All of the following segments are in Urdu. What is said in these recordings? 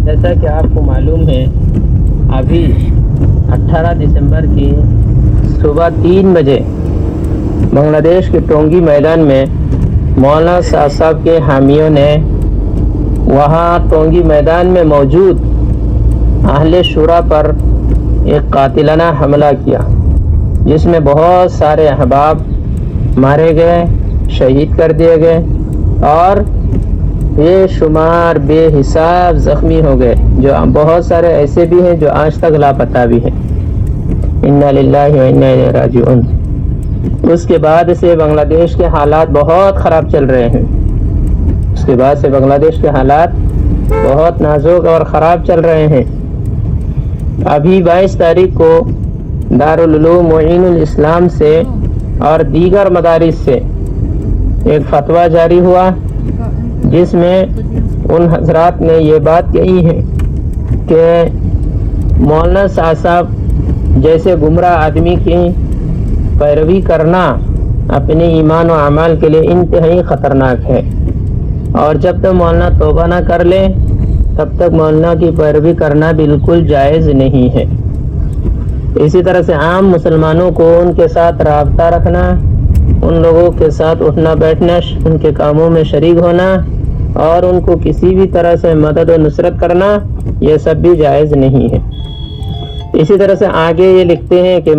جیسا کہ آپ کو معلوم ہے ابھی 18 دسمبر کی صبح 3 بجے بنگلہ دیش کے ٹونگی میدان میں مولانا سعد صاحب کے حامیوں نے وہاں ٹونگی میدان میں موجود اہل شورا پر ایک قاتلانہ حملہ کیا، جس میں بہت سارے احباب مارے گئے، شہید کر دیے گئے اور بے شمار بے حساب زخمی ہو گئے، جو بہت سارے ایسے بھی ہیں جو آج تک لاپتہ بھی ہیں۔ انا للہ و انا الیہ راجعون۔ اس کے بعد سے بنگلہ دیش کے حالات بہت خراب چل رہے ہیں، اس کے بعد سے بنگلہ دیش کے حالات بہت نازک اور خراب چل رہے ہیں۔ ابھی 22 تاریخ کو دارالعلوم معین الاسلام سے اور دیگر مدارس سے ایک فتویٰ جاری ہوا، جس میں ان حضرات نے یہ بات کہی ہے کہ مولانا سعد صاحب جیسے گمراہ آدمی کی پیروی کرنا اپنے ایمان و اعمال کے لیے انتہائی خطرناک ہے، اور جب تک مولانا توبہ نہ کر لے تب تک مولانا کی پیروی کرنا بالکل جائز نہیں ہے۔ اسی طرح سے عام مسلمانوں کو ان کے ساتھ رابطہ رکھنا، ان لوگوں کے ساتھ اٹھنا بیٹھنا، ان کے کاموں میں شریک ہونا اور ان کو کسی بھی طرح سے مدد و نصرت کرنا، یہ سب بھی جائز نہیں ہے۔ اسی طرح سے آگے یہ لکھتے ہیں کہ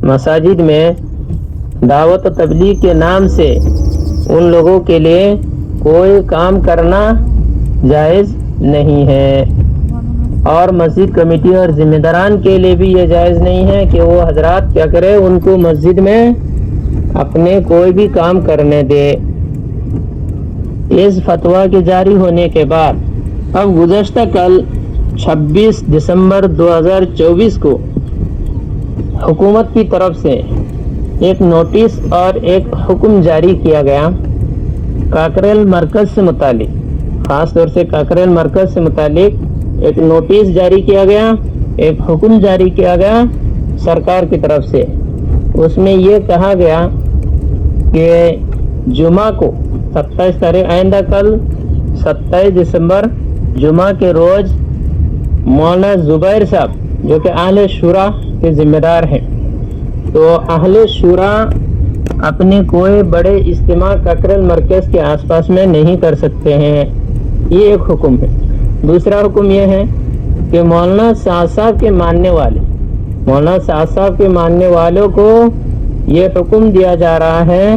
مساجد میں دعوت و تبلیغ کے نام سے ان لوگوں کے لیے کوئی کام کرنا جائز نہیں ہے، اور مسجد کمیٹی اور ذمہ داران کے لیے بھی یہ جائز نہیں ہے کہ وہ حضرات کیا کرے، ان کو مسجد میں اپنے کوئی بھی کام کرنے دے۔ اس فتویٰ کے جاری ہونے کے بعد اب گزشتہ کل 26 دسمبر 2024 کو حکومت کی طرف سے ایک نوٹس اور ایک حکم جاری کیا گیا کاکریل مرکز سے متعلق، خاص طور سے کاکریل مرکز سے متعلق ایک نوٹس جاری کیا گیا، ایک حکم جاری کیا گیا سرکار کی طرف سے۔ اس میں یہ کہا گیا کہ جمعہ کو 27 تاریخ آئندہ کل 27 دسمبر جمعہ کے روز مولانا زبیر صاحب جو کہ اہل شورا کے ذمہ دار ہیں، تو اہل شورا اپنے کوئی بڑے اجتماع کاکریل مرکز کے آس پاس میں نہیں کر سکتے ہیں، یہ ایک حکم ہے۔ دوسرا حکم یہ ہے کہ مولانا سعد صاحب کے ماننے والوں کو یہ حکم دیا جا رہا ہے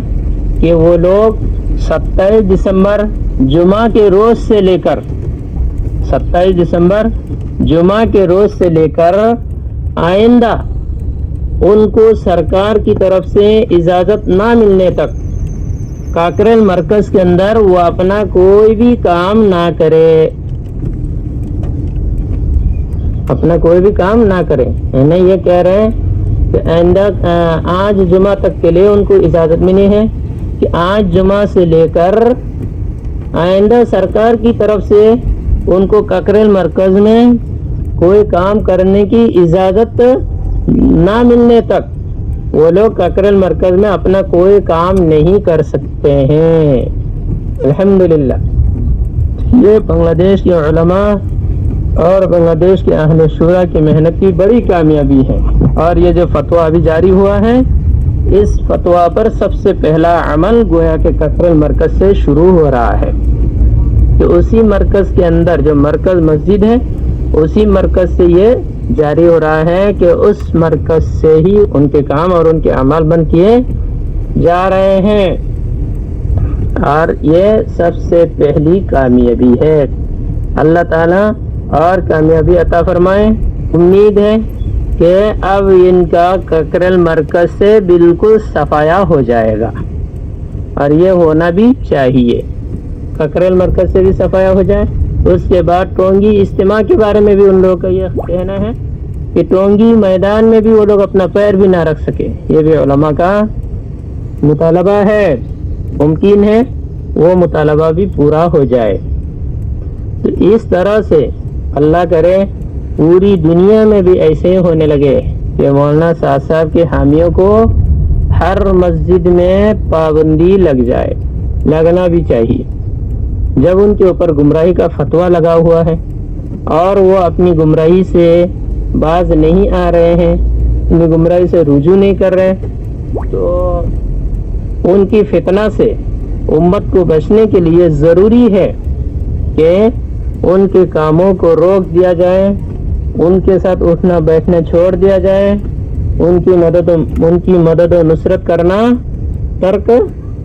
کہ وہ لوگ 27 دسمبر جمعہ کے روز سے لے کر آئندہ ان کو سرکار کی طرف سے اجازت نہ ملنے تک کاکریل مرکز کے اندر وہ اپنا کوئی بھی کام نہ کرے، یعنی یہ کہہ رہے ہیں کہ آئندہ آج جمعہ تک کے لیے ان کو اجازت ملی ہے کہ آج جمعہ سے لے کر آئندہ سرکار کی طرف سے ان کو کاکریل مرکز میں کوئی کام کرنے کی اجازت نہ ملنے تک وہ لوگ کاکریل مرکز میں اپنا کوئی کام نہیں کر سکتے ہیں۔ الحمدللہ، یہ بنگلہ دیش کے علماء اور بنگلہ دیش کے اہل شورا کی محنت کی بڑی کامیابی ہے، اور یہ جو فتویٰ ابھی جاری ہوا ہے، اس فتویٰ پر سب سے پہلا عمل گویا کہ کاکریل مرکز سے شروع ہو رہا ہے، کہ اسی مرکز کے اندر جو مرکز مسجد ہے، اسی مرکز سے یہ جاری ہو رہا ہے کہ اس مرکز سے ہی ان کے کام اور ان کے اعمال بند کیے جا رہے ہیں، اور یہ سب سے پہلی کامیابی ہے۔ اللہ تعالیٰ اور کامیابی عطا فرمائے۔ امید ہے کہ اب ان کا کاکریل مرکز سے بالکل صفایا ہو جائے گا، اور یہ ہونا بھی چاہیے، کاکریل مرکز سے بھی صفایا ہو جائے۔ اس کے بعد ٹونگی اجتماع کے بارے میں بھی ان لوگوں کا یہ کہنا ہے کہ ٹونگی میدان میں بھی وہ لوگ اپنا پیر بھی نہ رکھ سکے، یہ بھی علماء کا مطالبہ ہے، ممکن ہے وہ مطالبہ بھی پورا ہو جائے۔ تو اس طرح سے اللہ کرے پوری دنیا میں بھی ایسے ہونے لگے کہ مولانا سعد صاحب کے حامیوں کو ہر مسجد میں پابندی لگ جائے، لگنا بھی چاہیے۔ جب ان کے اوپر گمراہی کا فتویٰ لگا ہوا ہے اور وہ اپنی گمراہی سے باز نہیں آ رہے ہیں، اپنی گمراہی سے رجوع نہیں کر رہے، تو ان کی فتنہ سے امت کو بچنے کے لیے ضروری ہے کہ ان کے کاموں کو روک دیا جائے، ان کے ساتھ اٹھنا بیٹھنا چھوڑ دیا جائے، ان کی مدد و نصرت کرنا ترک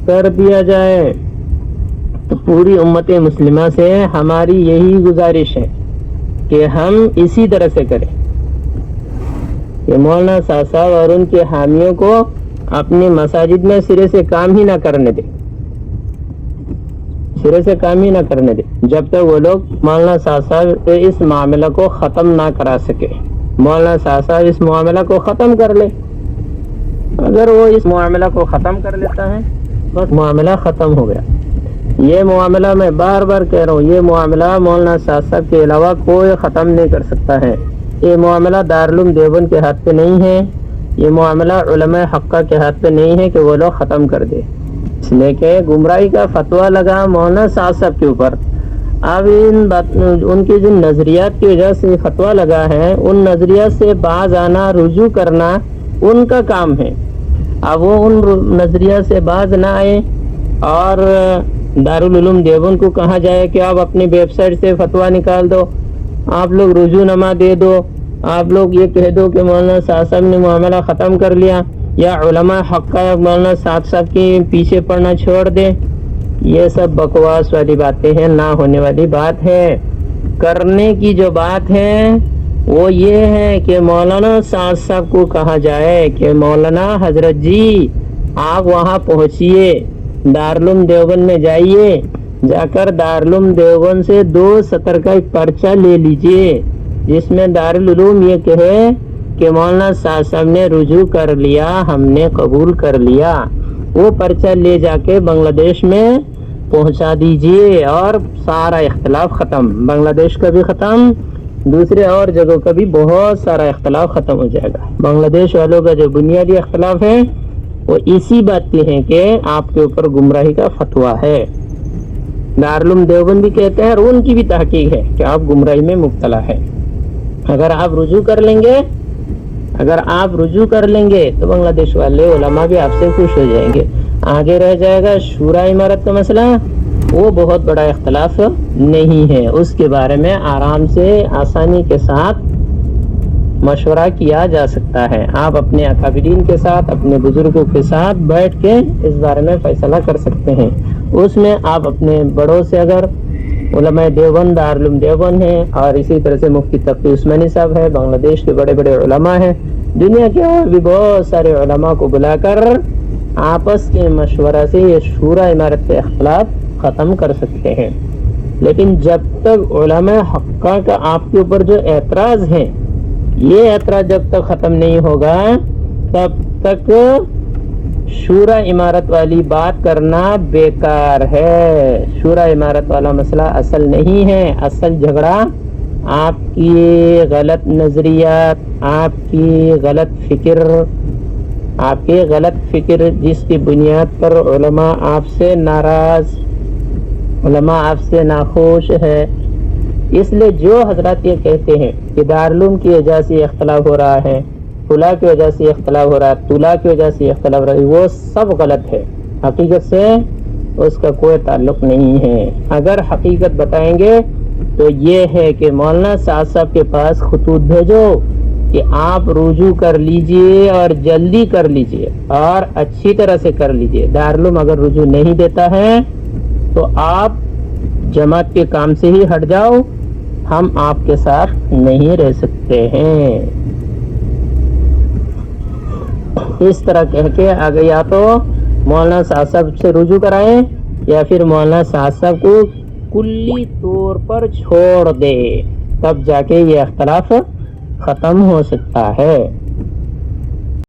کر دیا جائے۔ تو پوری امت مسلمہ سے ہماری یہی گزارش ہے کہ ہم اسی طرح سے کریں کہ مولانا صاحب اور ان کے حامیوں کو اپنی مساجد میں سرے سے کام ہی نہ کرنے دیں، جب تک وہ لوگ مولانا صاحب اس معاملہ کو ختم نہ کرا سکے۔ مولانا صاحب اس معاملہ کو ختم کر لے، اگر وہ اس معاملہ کو ختم کر لیتا ہے بس معاملہ ختم ہو گیا۔ یہ معاملہ میں بار بار کہہ رہا ہوں، یہ معاملہ مولانا صاحب کے علاوہ کوئی ختم نہیں کر سکتا ہے۔ یہ معاملہ دارالعلوم دیوبند کے ہاتھ پہ نہیں ہے، یہ معاملہ علماء حقہ کے ہاتھ پہ نہیں ہے کہ وہ لوگ ختم کر دے، اس لیے کہ گمراہی کا فتویٰ لگا مولانا صاحب کے اوپر۔ اب ان کے جن نظریات کی وجہ سے فتویٰ لگا ہے، ان نظریات سے باز آنا، رجوع کرنا ان کا کام ہے۔ اب وہ ان نظریات سے باز نہ آئے اور دارالعلوم دیوبند کو کہا جائے کہ آپ اپنی ویب سائٹ سے فتویٰ نکال دو، آپ لوگ رجوع نامہ دے دو، آپ لوگ یہ کہہ دو کہ مولانا صاحب نے معاملہ ختم کر لیا، یا علماء حقہ مولانا صاحب کے پیچھے پڑنا چھوڑ دے، یہ سب بکواس والی باتیں ہیں، نہ ہونے والی بات ہے۔ کرنے کی جو بات ہے وہ یہ ہے کہ مولانا صاحب کو کہا جائے کہ مولانا حضرت جی آپ وہاں پہنچیے، دارالعلوم دیوبند میں جائیے، جا کر دارالعلوم دیوبند سے 2 سطر کا ایک پرچہ لے لیجئے جس میں دارالعلوم یہ کہے کہ مولانا صاحب نے رجوع کر لیا، ہم نے قبول کر لیا۔ وہ پرچہ لے جا کے بنگلہ دیش میں پہنچا دیجئے اور سارا اختلاف ختم، بنگلہ دیش کا بھی ختم، دوسرے اور جگہوں کا بھی بہت سارا اختلاف ختم ہو جائے گا۔ بنگلہ دیش والوں کا جو بنیادی اختلاف ہے وہ اسی بات کی ہے کہ آپ کے اوپر گمراہی کا فتویٰ ہے۔ دارالعلوم دیوبند بھی کہتے ہیں اور ان کی بھی تحقیق ہے کہ آپ گمراہی میں مبتلا ہے۔ اگر آپ رجوع کر لیں گے تو بنگلہ دیش والے علماء بھی آپ سے خوش ہو جائیں گے۔ آگے رہ جائے گا شورا امارت کا مسئلہ، وہ بہت بڑا اختلاف نہیں ہے، اس کے بارے میں آرام سے آسانی کے ساتھ مشورہ کیا جا سکتا ہے۔ آپ اپنے اکابرین کے ساتھ، اپنے بزرگوں کے ساتھ بیٹھ کے اس بارے میں فیصلہ کر سکتے ہیں۔ اس میں آپ اپنے بڑوں سے، اگر علماء دیوبند دارالعلوم دیوبند ہیں، اور اسی طرح سے مفتی تقی عثمانی صاحب ہیں، بنگلہ دیش کے بڑے بڑے علماء ہیں، دنیا کے اور بھی بہت سارے علماء کو بلا کر آپس کے مشورہ سے یہ شورا امارت کے اختلاف ختم کر سکتے ہیں۔ لیکن جب تک علماء حقہ کا آپ کے اوپر جو اعتراض ہے، یہ اعتراض جب تک ختم نہیں ہوگا تب تک شورا امارت والی بات کرنا بیکار ہے۔ شورا امارت والا مسئلہ اصل نہیں ہے، اصل جھگڑا آپ کی غلط نظریات، آپ کی غلط فکر جس کی بنیاد پر علماء آپ سے ناراض، علماء آپ سے ناخوش ہے۔ اس لیے جو حضرات یہ کہتے ہیں کہ دارالعلوم کی وجہ سے اختلاف ہو رہا ہے، فلاں کی وجہ سے اختلاف ہو رہا ہے، طلحہ کی وجہ سے اختلاف ہو رہا ہے، وہ سب غلط ہے، حقیقت سے اس کا کوئی تعلق نہیں ہے۔ اگر حقیقت بتائیں گے تو یہ ہے کہ مولانا صاحب کے پاس خطوط بھیجو کہ آپ رجوع کر لیجئے اور جلدی کر لیجئے اور اچھی طرح سے کر لیجئے۔ دارالعلوم اگر رجوع نہیں دیتا ہے تو آپ جماعت کے کام سے ہی ہٹ جاؤ، ہم آپ کے ساتھ نہیں رہ سکتے ہیں۔ اس طرح کہہ کے آگے یا تو مولانا صاحب سے رجوع کرائیں یا پھر مولانا صاحب کو کلی طور پر چھوڑ دے، تب جا کے یہ اختلاف ختم ہو سکتا ہے۔